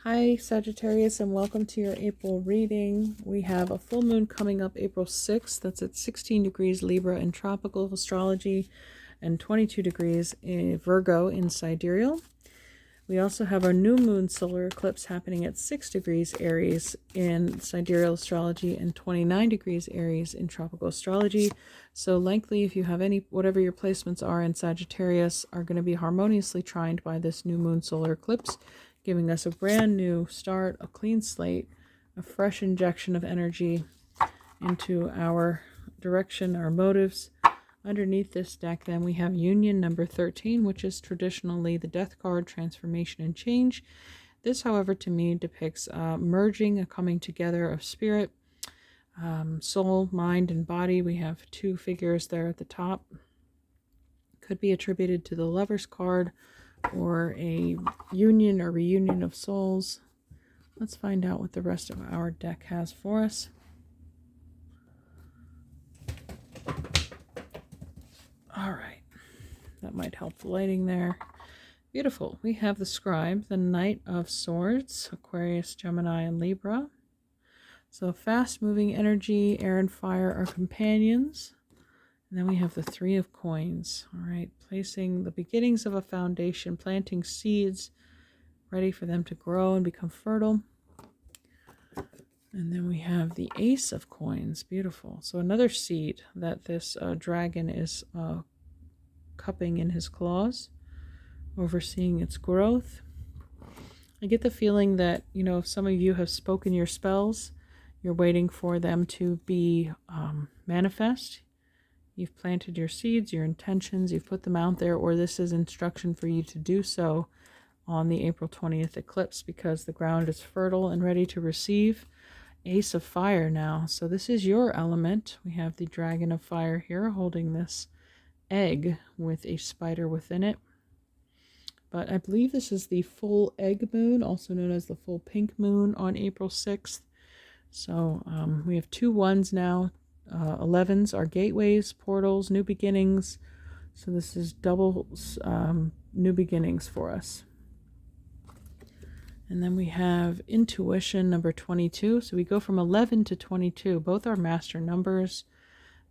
Hi Sagittarius, and welcome to your April reading. We have a full moon coming up April 6th. That's at 16 degrees Libra in tropical astrology and 22 degrees in Virgo in sidereal. We also have our new moon solar eclipse happening at 6 degrees Aries in sidereal astrology and 29 degrees Aries in tropical astrology. So likely, if you have any, whatever your placements are in Sagittarius, are going to be harmoniously trined by this new moon solar eclipse, giving us a brand new start, a clean slate, a fresh injection of energy into our direction, our motives. Underneath this deck, then, we have Union number 13, which is traditionally the death card, transformation and change. This, however, to me depicts merging, a coming together of spirit, soul, mind, and body. We have two figures there at the top. Could be attributed to the Lover's card or a union or reunion of souls. Let's find out what the rest of our deck has for us. All right, that might help the lighting there. Beautiful. We have the Scribe, the Knight of Swords, Aquarius, Gemini, and Libra. So fast-moving energy, air and fire are companions. And then we have the Three of Coins. All right, placing the beginnings of a foundation, planting seeds, ready for them to grow and become fertile. And then we have the Ace of Coins. Beautiful. So another seed that this dragon is cupping in his claws, overseeing its growth. I get the feeling that, if some of you have spoken your spells, you're waiting for them to be manifest. You've planted your seeds, your intentions, you've put them out there, or this is instruction for you to do so on the April 20th eclipse, because the ground is fertile and ready to receive. Ace of Fire now. So this is your element. We have the Dragon of Fire here holding this egg with a spider within it. But I believe this is the full egg moon, also known as the full pink moon, on April 6th. So we have two ones now. 11s are gateways, portals, new beginnings. So this is double new beginnings for us. And then we have Intuition number 22. So we go from 11 to 22. Both are master numbers.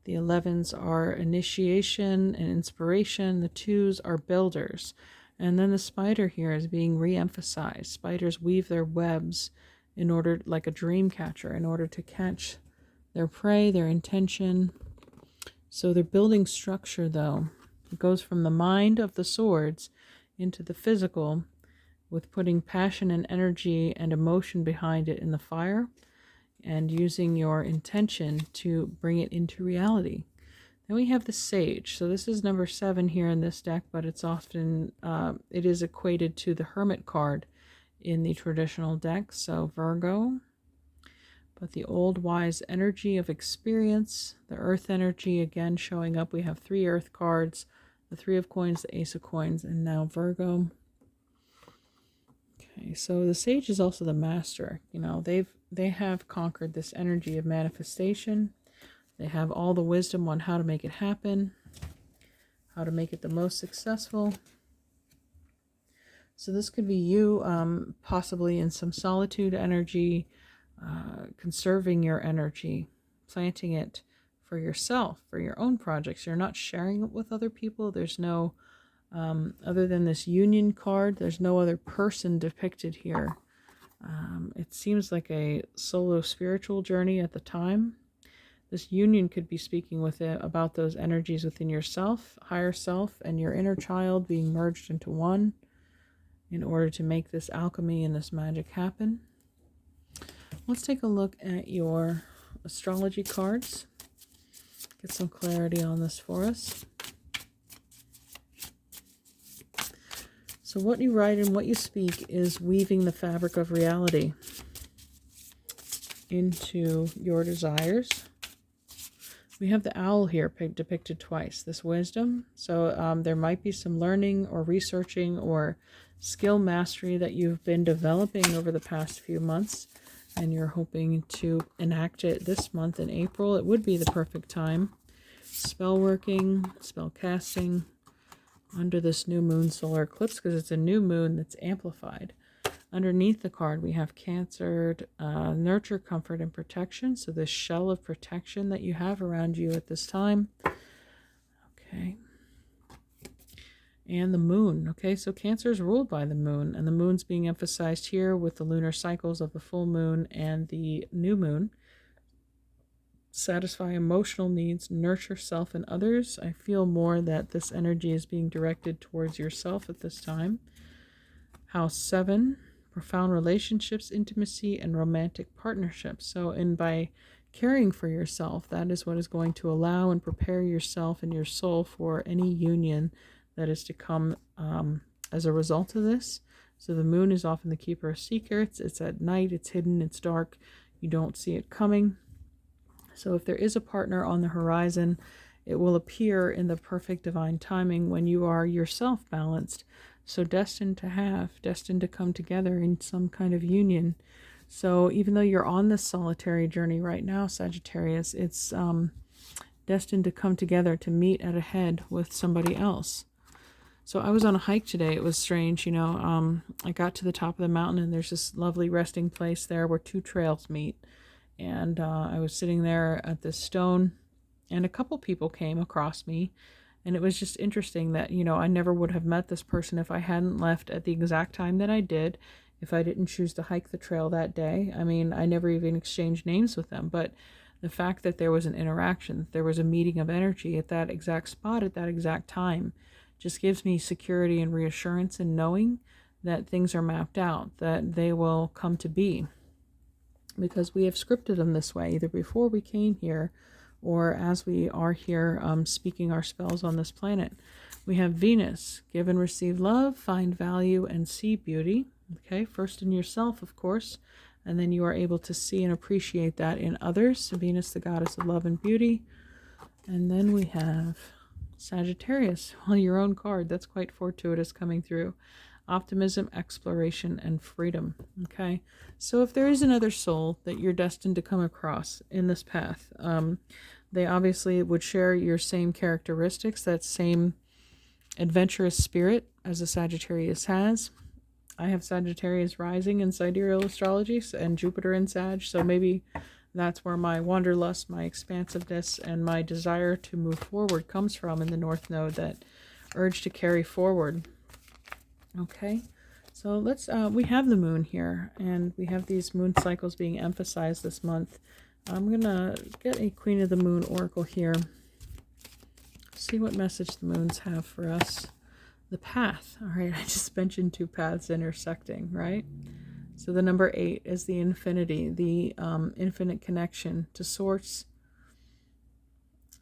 The 11s are initiation and inspiration. The 2s are builders. And then the spider here is being re-emphasized. Spiders weave their webs in order, like a dream catcher, in order to catch their prey, their intention. So they're building structure, though. It goes from the mind of the swords into the physical, with putting passion and energy and emotion behind it in the fire, and using your intention to bring it into reality. Then we have the Sage. So this is number 7 here in this deck, but it's often, it is equated to the Hermit card in the traditional deck. So Virgo, but the old wise energy of experience, the Earth energy again showing up. We have 3 Earth cards, the Three of Coins, the Ace of Coins, and now Virgo. Okay, so the Sage is also the master. They have conquered this energy of manifestation. They have all the wisdom on how to make it happen, how to make it the most successful. So this could be you possibly in some solitude energy, conserving your energy, planting it for yourself, for your own projects. You're not sharing it with other people. There's no, other than this Union card, there's no other person depicted here. It seems like a solo spiritual journey at the time. This union could be speaking with it about those energies within yourself, higher self, and your inner child being merged into one in order to make this alchemy and this magic happen. Let's take a look at your astrology cards. Get some clarity on this for us. So what you write and what you speak is weaving the fabric of reality into your desires. We have the owl here depicted twice, this wisdom. So there might be some learning or researching or skill mastery that you've been developing over the past few months, and you're hoping to enact it this month in April. It would be the perfect time. Spell working, spell casting under this new moon solar eclipse, because it's a new moon that's amplified. Underneath the card, we have Cancer, nurture, comfort, and protection. So this shell of protection that you have around you at this time. Okay. And the moon. Okay, so Cancer is ruled by the moon, and the moon's being emphasized here with the lunar cycles of the full moon and the new moon. Satisfy emotional needs, nurture self and others. I feel more that this energy is being directed towards yourself at this time. House 7, profound relationships, intimacy, and romantic partnerships. So by caring for yourself, that is what is going to allow and prepare yourself and your soul for any union that is to come as a result of this. So the moon is often the keeper of secrets. It's at night, it's hidden, it's dark. You don't see it coming. So if there is a partner on the horizon, it will appear in the perfect divine timing when you are yourself balanced. So destined to come together in some kind of union. So even though you're on this solitary journey right now, Sagittarius, it's destined to come together to meet at a head with somebody else. So I was on a hike today. It was strange, I got to the top of the mountain and there's this lovely resting place there where two trails meet. And I was sitting there at this stone and a couple people came across me. And it was just interesting that, I never would have met this person if I hadn't left at the exact time that I did, if I didn't choose to hike the trail that day. I mean, I never even exchanged names with them, but the fact that there was an interaction, there was a meeting of energy at that exact spot, at that exact time, just gives me security and reassurance in knowing that things are mapped out, that they will come to be. Because we have scripted them this way, either before we came here or as we are here speaking our spells on this planet. We have Venus, give and receive love, find value, and see beauty. Okay, first in yourself, of course, and then you are able to see and appreciate that in others. Venus, the goddess of love and beauty. And then we have Sagittarius, well, your own card. That's quite fortuitous coming through. Optimism, exploration, and freedom. Okay, so if there is another soul that you're destined to come across in this path, they obviously would share your same characteristics, that same adventurous spirit as a Sagittarius has. I have Sagittarius rising in sidereal astrology and Jupiter in Sag, so maybe that's where my wanderlust, my expansiveness, and my desire to move forward comes from in the North Node, that urge to carry forward. Okay, so let's, we have the moon here, and we have these moon cycles being emphasized this month. I'm going to get a Queen of the Moon oracle here. See what message the moons have for us. The path. All right, I just mentioned two paths intersecting, right? So the number 8 is the infinity, the infinite connection to source.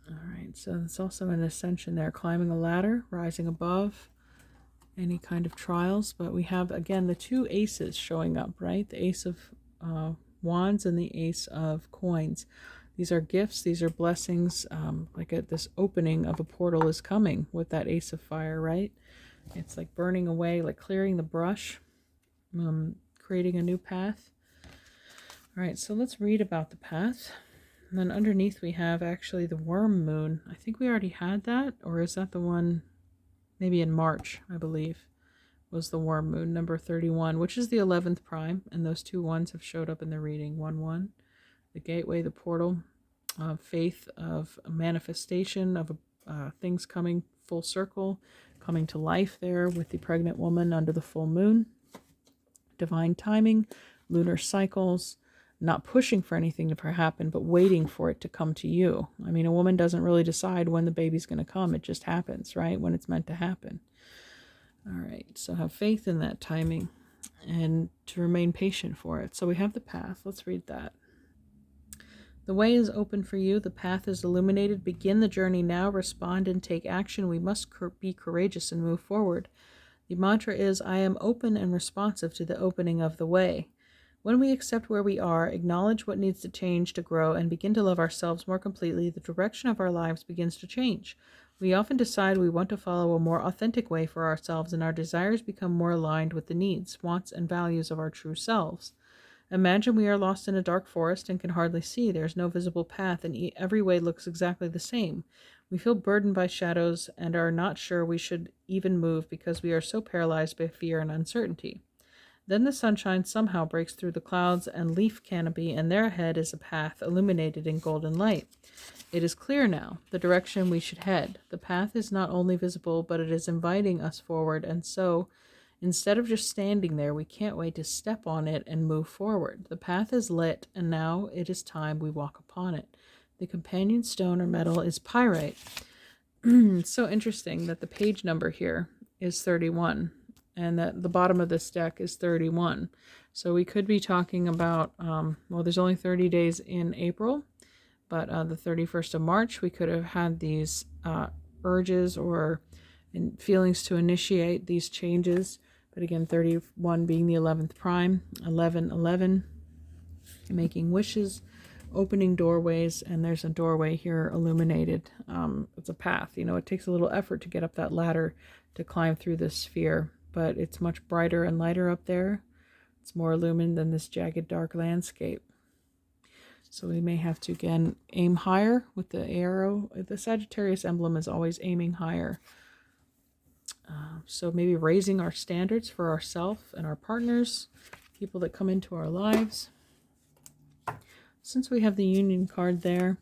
All right, so it's also an ascension there, climbing a ladder, rising above any kind of trials. But we have, again, the two aces showing up, right? The ace of wands and the ace of coins. These are gifts, these are blessings, like this opening of a portal is coming with that ace of fire, right? It's like burning away, like clearing the brush, creating a new path. All right, so let's read about the path. And then underneath we have actually the worm moon. I think we already had that, or is that the one maybe in March, I believe, was the worm moon, number 31, which is the 11th prime, and those two ones have showed up in the reading. 1-1, the gateway, the portal of faith, of manifestation, of things coming full circle, coming to life there with the pregnant woman under the full moon. Divine timing, lunar cycles, not pushing for anything to happen, but waiting for it to come to you. I mean, a woman doesn't really decide when the baby's going to come. It just happens, right? When it's meant to happen. All right, so have faith in that timing and to remain patient for it. So we have the path. Let's read that. The way is open for you. The path is illuminated. Begin the journey now. Respond and take action. We must be courageous and move forward. The mantra is, I am open and responsive to the opening of the way. When we accept where we are, acknowledge what needs to change to grow, and begin to love ourselves more completely, the direction of our lives begins to change. We often decide we want to follow a more authentic way for ourselves, and our desires become more aligned with the needs, wants, and values of our true selves. Imagine we are lost in a dark forest and can hardly see. There's no visible path, and every way looks exactly the same. We feel burdened by shadows and are not sure we should even move because we are so paralyzed by fear and uncertainty. Then the sunshine somehow breaks through the clouds and leaf canopy, and there ahead is a path illuminated in golden light. It is clear now, the direction we should head. The path is not only visible, but it is inviting us forward, and so, instead of just standing there, we can't wait to step on it and move forward. The path is lit, and now it is time we walk upon it. The companion stone or metal is pyrite. It's so interesting that the page number here is 31, and that the bottom of this deck is 31. So we could be talking about, well, there's only 30 days in April, but the 31st of March, we could have had these urges or feelings to initiate these changes. But again, 31 being the 11th prime, 11, making wishes, opening doorways, and there's a doorway here illuminated. It's a path. You know, it takes a little effort to get up that ladder to climb through this sphere, but it's much brighter and lighter up there. It's more illumined than this jagged, dark landscape. So we may have to, again, aim higher with the arrow. The Sagittarius emblem is always aiming higher. So maybe raising our standards for ourselves and our partners, people that come into our lives. Since we have the Union card there,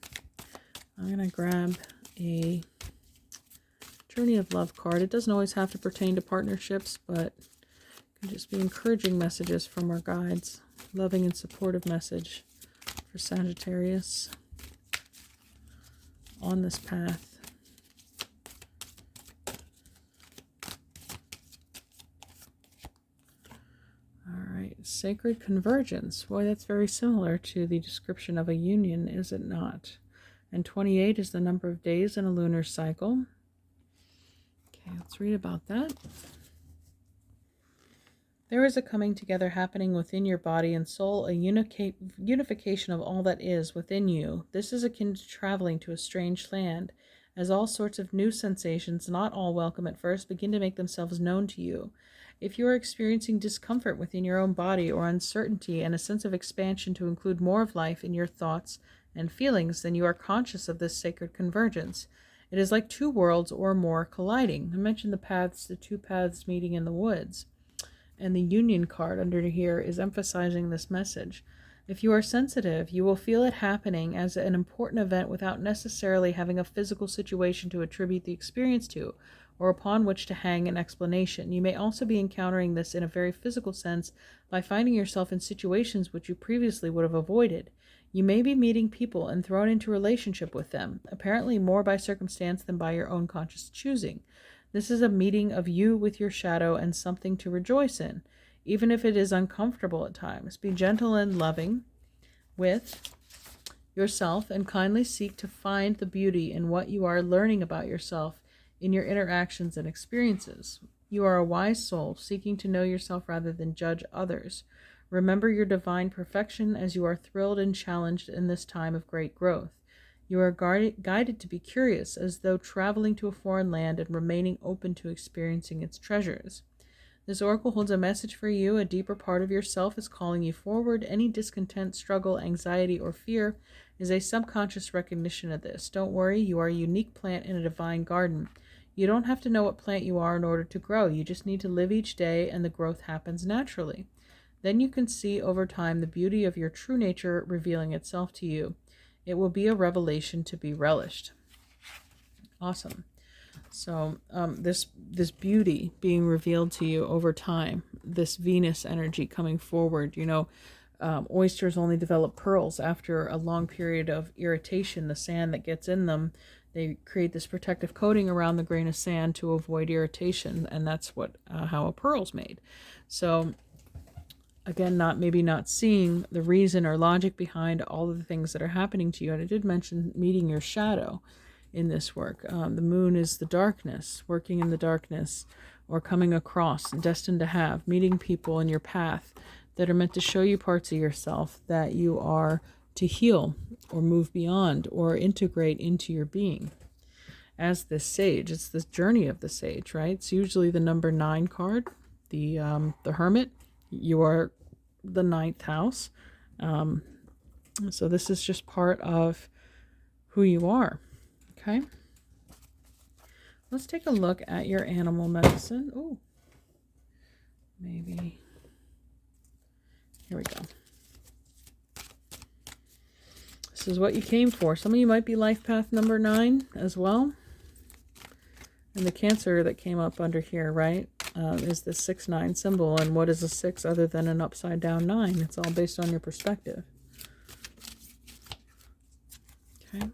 I'm going to grab a Journey of Love card. It doesn't always have to pertain to partnerships, but it can just be encouraging messages from our guides. Loving and supportive message for Sagittarius on this path. Sacred convergence. Boy, that's very similar to the description of a union, is it not? And 28 is the number of days in a lunar cycle. Okay, let's read about that. There is a coming together happening within your body and soul, a unification of all that is within you. This is akin to traveling to a strange land, as all sorts of new sensations, not all welcome at first, begin to make themselves known to you. If you are experiencing discomfort within your own body or uncertainty and a sense of expansion to include more of life in your thoughts and feelings, then you are conscious of this sacred convergence. It is like two worlds or more colliding. I mentioned the paths, the two paths meeting in the woods. And the Union card under here is emphasizing this message. If you are sensitive, you will feel it happening as an important event without necessarily having a physical situation to attribute the experience to, or upon which to hang an explanation. You may also be encountering this in a very physical sense by finding yourself in situations which you previously would have avoided. You may be meeting people and thrown into relationship with them, apparently more by circumstance than by your own conscious choosing. This is a meeting of you with your shadow and something to rejoice in, even if it is uncomfortable at times. Be gentle and loving with yourself and kindly seek to find the beauty in what you are learning about yourself in your interactions and experiences. You are a wise soul seeking to know yourself rather than judge others. Remember your divine perfection as you are thrilled and challenged in this time of great growth. You are guided to be curious, as though traveling to a foreign land and remaining open to experiencing its treasures. This oracle holds a message for you. A deeper part of yourself is calling you forward. Any discontent, struggle, anxiety, or fear is a subconscious recognition of this. Don't worry, you are a unique plant in a divine garden. You don't have to know what plant you are in order to grow. You just need to live each day, and the growth happens naturally. Then you can see over time the beauty of your true nature revealing itself to you. It will be a revelation to be relished. Awesome. So this beauty being revealed to you over time, this Venus energy coming forward, oysters only develop pearls after a long period of irritation. The sand that gets in them, they create this protective coating around the grain of sand to avoid irritation, and that's how a pearl's made. So again, maybe not seeing the reason or logic behind all of the things that are happening to you. And I did mention meeting your shadow in this work. The moon is the darkness, working in the darkness, or coming across, destined to have, meeting people in your path that are meant to show you parts of yourself that you are to heal or move beyond or integrate into your being. As this sage, it's this journey of the sage, right? It's usually the number 9 card, the hermit. You are the 9th house. So this is just part of who you are. Okay. Let's take a look at your animal medicine. Oh, maybe Here we go. This is what you came for. Some of you might be life path number 9 as well. And the Cancer that came up under here, right, is the 6-9 symbol. And what is a 6 other than an upside down 9? It's all based on your perspective. Okay.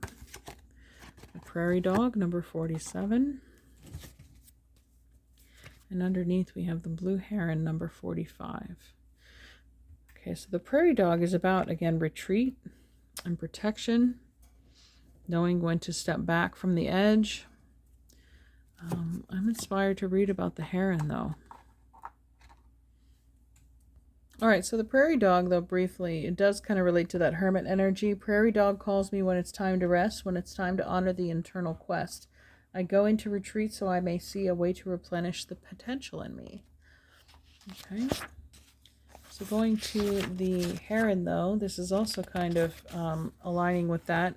The Prairie Dog, number 47. And underneath we have the Blue Heron, number 45. Okay, so the Prairie Dog is about, again, retreat and protection, knowing when to step back from the edge. I'm inspired to read about the heron, though. All right, so the prairie dog, though, briefly, it does kind of relate to that hermit energy. Prairie dog calls me when it's time to rest, when it's time to honor the internal quest. I go into retreat so I may see a way to replenish the potential in me. Okay. So going to the heron, though, this is also kind of aligning with that.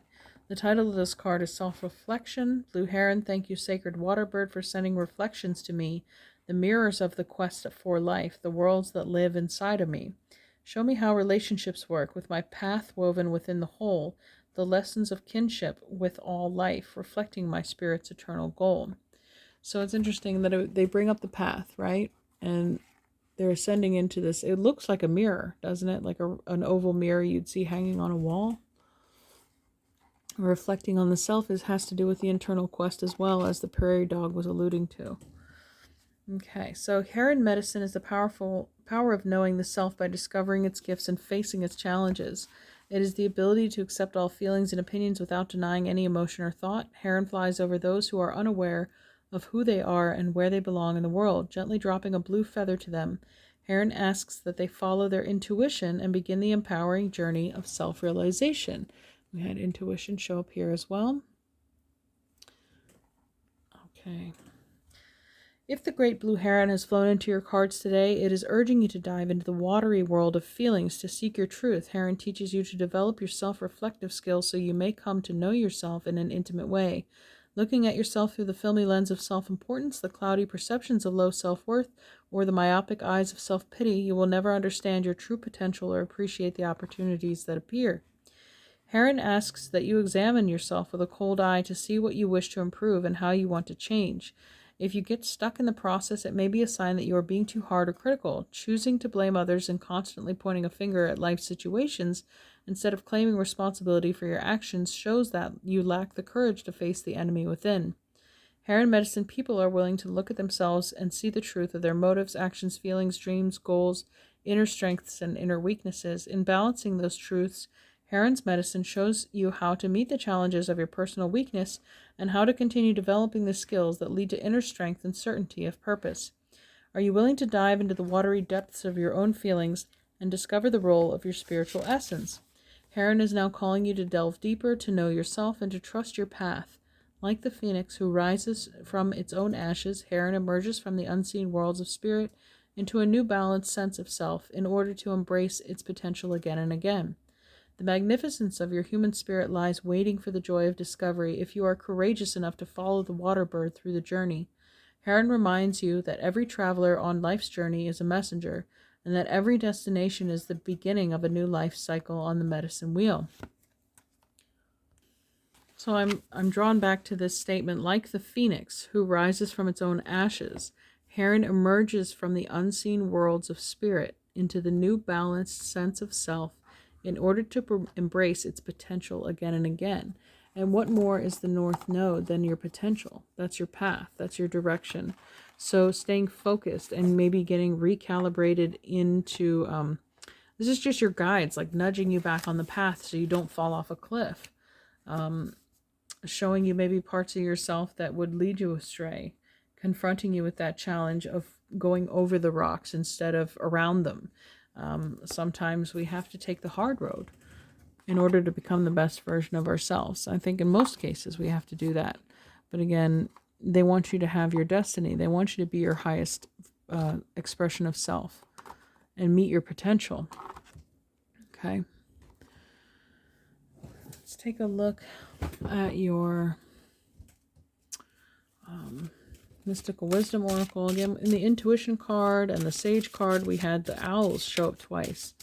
The title of this card is Self-Reflection. Blue Heron, thank you, Sacred Water Bird, for sending reflections to me, the mirrors of the quest for life, the worlds that live inside of me. Show me how relationships work, with my path woven within the whole, the lessons of kinship with all life, reflecting my spirit's eternal goal. So it's interesting that they bring up the path, right? And they're ascending into this. It looks like a mirror, doesn't it? Like an oval mirror you'd see hanging on a wall. Reflecting on the self has to do with the internal quest as well, as the prairie dog was alluding to. Okay, so heron medicine is the power of knowing the self by discovering its gifts and facing its challenges. It is the ability to accept all feelings and opinions without denying any emotion or thought. Heron flies over those who are unaware of who they are and where they belong in the world, gently dropping a blue feather to them. Heron asks that they follow their intuition and begin the empowering journey of self-realization. We had intuition show up here as well. Okay. If the great blue heron has flown into your cards today, it is urging you to dive into the watery world of feelings to seek your truth. Heron teaches you to develop your self-reflective skills so you may come to know yourself in an intimate way. Looking at yourself through the filmy lens of self-importance, the cloudy perceptions of low self-worth, or the myopic eyes of self-pity, you will never understand your true potential or appreciate the opportunities that appear. Heron asks that you examine yourself with a cold eye to see what you wish to improve and how you want to change. If you get stuck in the process, it may be a sign that you are being too hard or critical. Choosing to blame others and constantly pointing a finger at life situations instead of claiming responsibility for your actions shows that you lack the courage to face the enemy within. Heron medicine people are willing to look at themselves and see the truth of their motives, actions, feelings, dreams, goals, inner strengths, and inner weaknesses. In balancing those truths, Heron's medicine shows you how to meet the challenges of your personal weakness and how to continue developing the skills that lead to inner strength and certainty of purpose. Are you willing to dive into the watery depths of your own feelings and discover the role of your spiritual essence? Heron is now calling you to delve deeper, to know yourself, and to trust your path. Like the phoenix who rises from its own ashes, Heron emerges from the unseen worlds of spirit into a new balanced sense of self in order to embrace its potential again and again. The magnificence of your human spirit lies waiting for the joy of discovery if you are courageous enough to follow the water bird through the journey. Heron reminds you that every traveler on life's journey is a messenger, and that every destination is the beginning of a new life cycle on the medicine wheel. So I'm drawn back to this statement, like the phoenix who rises from its own ashes, Heron emerges from the unseen worlds of spirit into the new balanced sense of self in order to embrace its potential again and again. And what more is the North Node than your potential? That's your path. That's your direction. So staying focused and maybe getting recalibrated into, this is just your guides, like nudging you back on the path so you don't fall off a cliff. Showing you maybe parts of yourself that would lead you astray. Confronting you with that challenge of going over the rocks instead of around them. Sometimes we have to take the hard road in order to become the best version of ourselves. I think in most cases we have to do that. But again, they want you to have your destiny. They want you to be your highest expression of self and meet your potential. Okay. Let's take a look at your Mystical Wisdom Oracle. Again, in the Intuition card and the Sage card, we had the owls show up twice.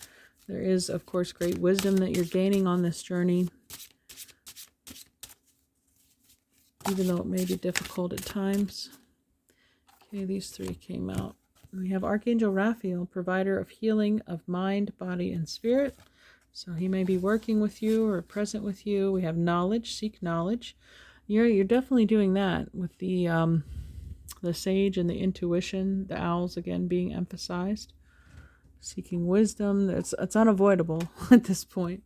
There is, of course, great wisdom that you're gaining on this journey, even though it may be difficult at times. Okay, these three came out. We have Archangel Raphael, provider of healing of mind, body, and spirit. So he may be working with you or present with you. We have knowledge, seek knowledge. You're definitely doing that with the sage and the intuition, the owls again being emphasized. Seeking wisdom, it's unavoidable at this point.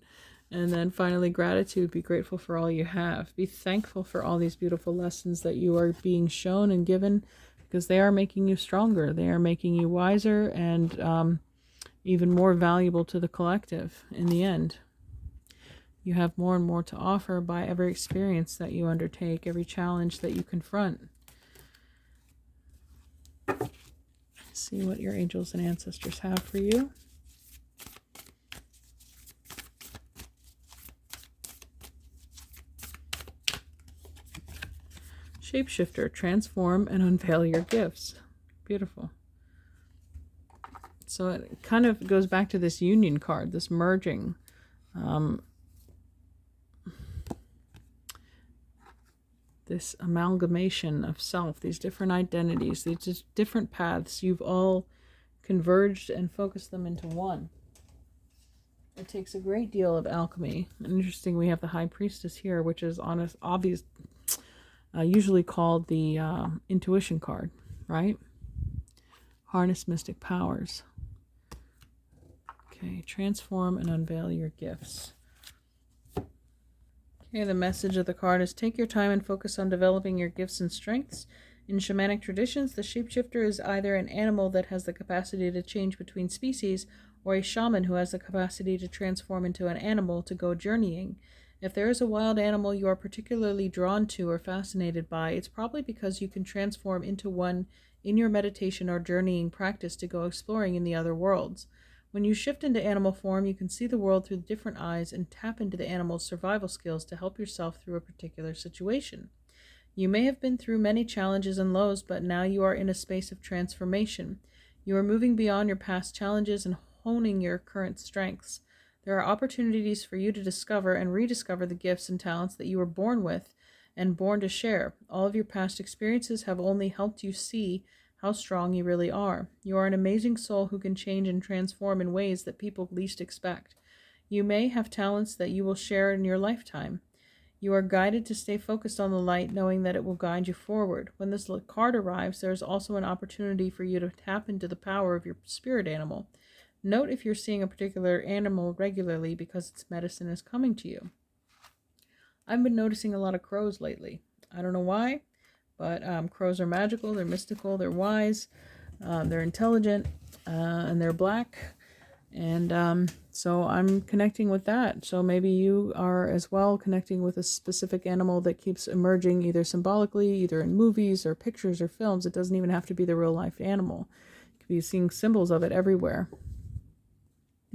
And then finally, gratitude. Be grateful for all you have. Be thankful for all these beautiful lessons that you are being shown and given, because they are making you stronger. They are making you wiser and even more valuable to the collective in the end. You have more and more to offer by every experience that you undertake, every challenge that you confront. See what your angels and ancestors have for you. Shapeshifter, transform and unveil your gifts. Beautiful. So it kind of goes back to this union card, this merging. This amalgamation of self, these different identities, these just different paths. You've all converged and focused them into one. It takes a great deal of alchemy. Interesting, we have the High Priestess here, which is usually called the intuition card, right? Harness mystic powers. Okay, transform and unveil your gifts. Okay, the message of the card is take your time and focus on developing your gifts and strengths. In shamanic traditions, the shapeshifter is either an animal that has the capacity to change between species, or a shaman who has the capacity to transform into an animal to go journeying. If there is a wild animal you are particularly drawn to or fascinated by, it's probably because you can transform into one in your meditation or journeying practice to go exploring in the other worlds. When you shift into animal form, you can see the world through different eyes and tap into the animal's survival skills to help yourself through a particular situation. You may have been through many challenges and lows, but now you are in a space of transformation. You are moving beyond your past challenges and honing your current strengths. There are opportunities for you to discover and rediscover the gifts and talents that you were born with and born to share. All of your past experiences have only helped you see how strong you really are. You are an amazing soul who can change and transform in ways that people least expect. You may have talents that you will share in your lifetime. You are guided to stay focused on the light, knowing that it will guide you forward. When this card arrives, there is also an opportunity for you to tap into the power of your spirit animal. Note if you're seeing a particular animal regularly because its medicine is coming to you. I've been noticing a lot of crows lately. I don't know why, but crows are magical, they're mystical, they're wise, they're intelligent, and they're black. And so I'm connecting with that. So maybe you are as well connecting with a specific animal that keeps emerging either symbolically, either in movies or pictures or films. It doesn't even have to be the real life animal. You could be seeing symbols of it everywhere.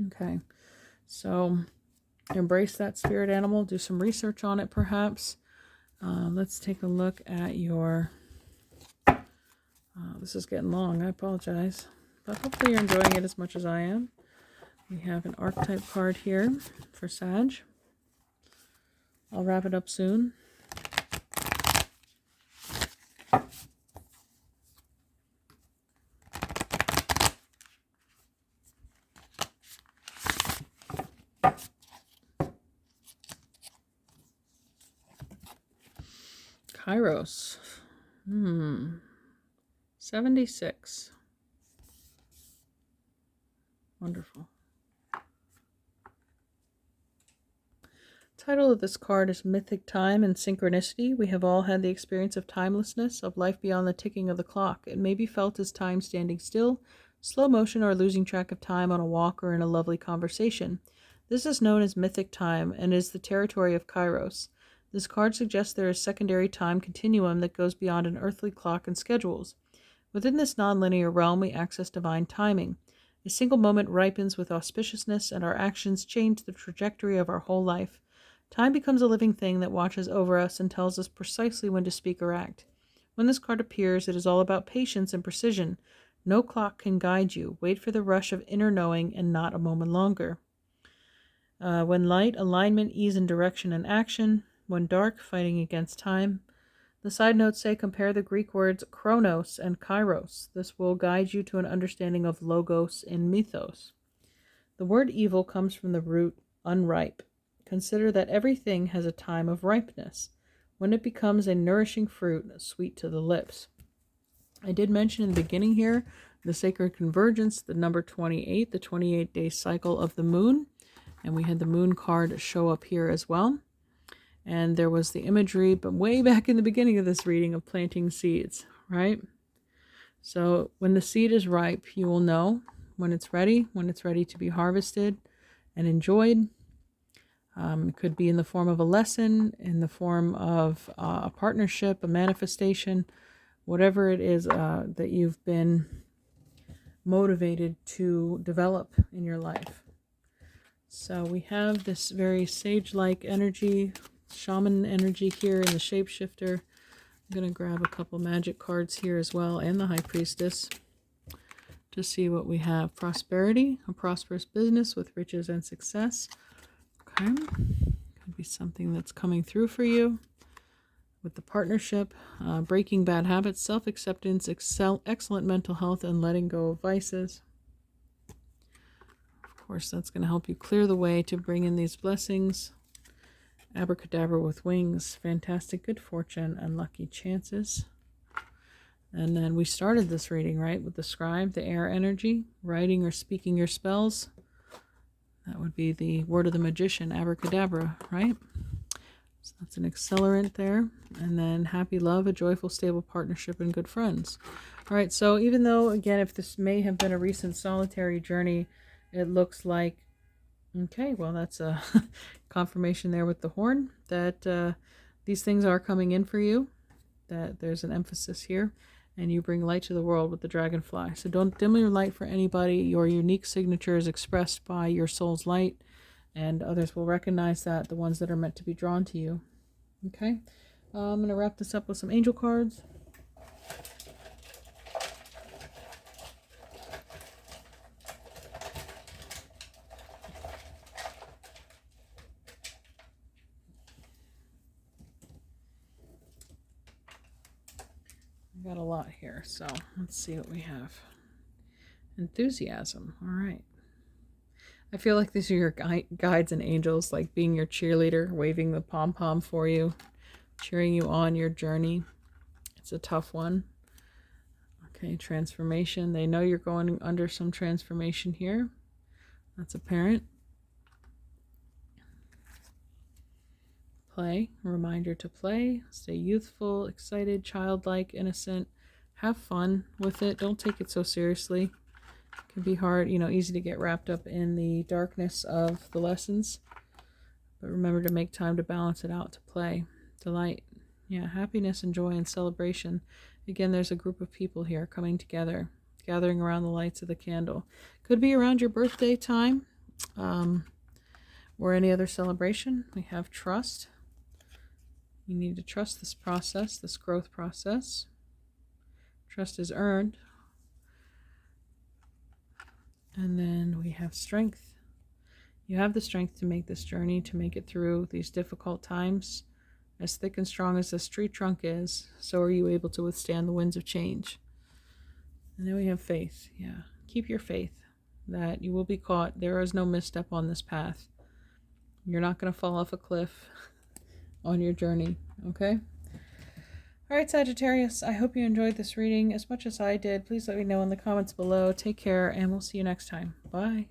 Okay, so embrace that spirit animal. Do some research on it, perhaps. Let's take a look at your... this is getting long. I apologize. But hopefully you're enjoying it as much as I am. We have an archetype card here for Sag. I'll wrap it up soon. Kairos. 76. Wonderful. Title of this card is Mythic Time and Synchronicity. We have all had the experience of timelessness, of life beyond the ticking of the clock. It may be felt as time standing still, slow motion, or losing track of time on a walk or in a lovely conversation. This is known as mythic time and is the territory of Kairos. This card suggests there is secondary time continuum that goes beyond an earthly clock and schedules. Within this nonlinear realm, we access divine timing. A single moment ripens with auspiciousness, and our actions change the trajectory of our whole life. Time becomes a living thing that watches over us and tells us precisely when to speak or act. When this card appears, it is all about patience and precision. No clock can guide you. Wait for the rush of inner knowing and not a moment longer. When light, alignment, ease in direction and action. When dark, fighting against time. The side notes say compare the Greek words chronos and kairos. This will guide you to an understanding of logos in mythos. The word evil comes from the root unripe. Consider that everything has a time of ripeness, when it becomes a nourishing fruit, sweet to the lips. I did mention in the beginning here the sacred convergence, the number 28, the 28-day cycle of the moon, and we had the moon card show up here as well. And there was the imagery, but way back in the beginning of this reading, of planting seeds, right? So when the seed is ripe, you will know when it's ready to be harvested and enjoyed. It could be in the form of a lesson, in the form of a partnership, a manifestation, whatever it is that you've been motivated to develop in your life. So we have this very sage-like energy, shaman energy here in the shapeshifter. I'm going to grab a couple magic cards here as well, and the high priestess, to see what we have. Prosperity, a prosperous business with riches and success. Okay, could be something that's coming through for you with the partnership. Breaking bad habits, self-acceptance, excellent mental health, and letting go of vices. Of course, that's going to help you clear the way to bring in these blessings. Abracadabra with wings, fantastic good fortune and lucky chances. And then we started this reading, right, with the scribe, the air energy, writing or speaking your spells. That would be the word of the magician, abracadabra, right? So that's an accelerant there. And then happy love, a joyful, stable partnership, and good friends. All right, so even though, again, if this may have been a recent solitary journey, it looks like, okay, well, that's a confirmation there with the horn that these things are coming in for you, that there's an emphasis here, and you bring light to the world with the dragonfly. So don't dim your light for anybody. Your unique signature is expressed by your soul's light, and others will recognize that, the ones that are meant to be drawn to you. Okay, I'm going to wrap this up with some angel cards. Got a lot here, so let's see what we have. Enthusiasm. All right. I feel like these are your guides and angels, like being your cheerleader, waving the pom-pom for you, cheering you on your journey. It's a tough one. Okay, transformation. They know you're going under some transformation here. That's apparent. Play, a reminder to play, stay youthful, excited, childlike, innocent, have fun with it. Don't take it so seriously. It can be hard, easy to get wrapped up in the darkness of the lessons. But remember to make time to balance it out, to play, delight. Yeah, happiness and joy and celebration. Again, there's a group of people here coming together, gathering around the lights of the candle. Could be around your birthday time or any other celebration. We have trust. You need to trust this process, this growth process. Trust is earned. And then we have strength. You have the strength to make this journey, to make it through these difficult times. As thick and strong as this tree trunk is, so are you able to withstand the winds of change. And then we have faith. Yeah, keep your faith that you will be caught. There is no misstep on this path. You're not going to fall off a cliff on your journey, okay? All right, Sagittarius, I hope you enjoyed this reading as much as I did. Please let me know in the comments below. Take care, and we'll see you next time. Bye.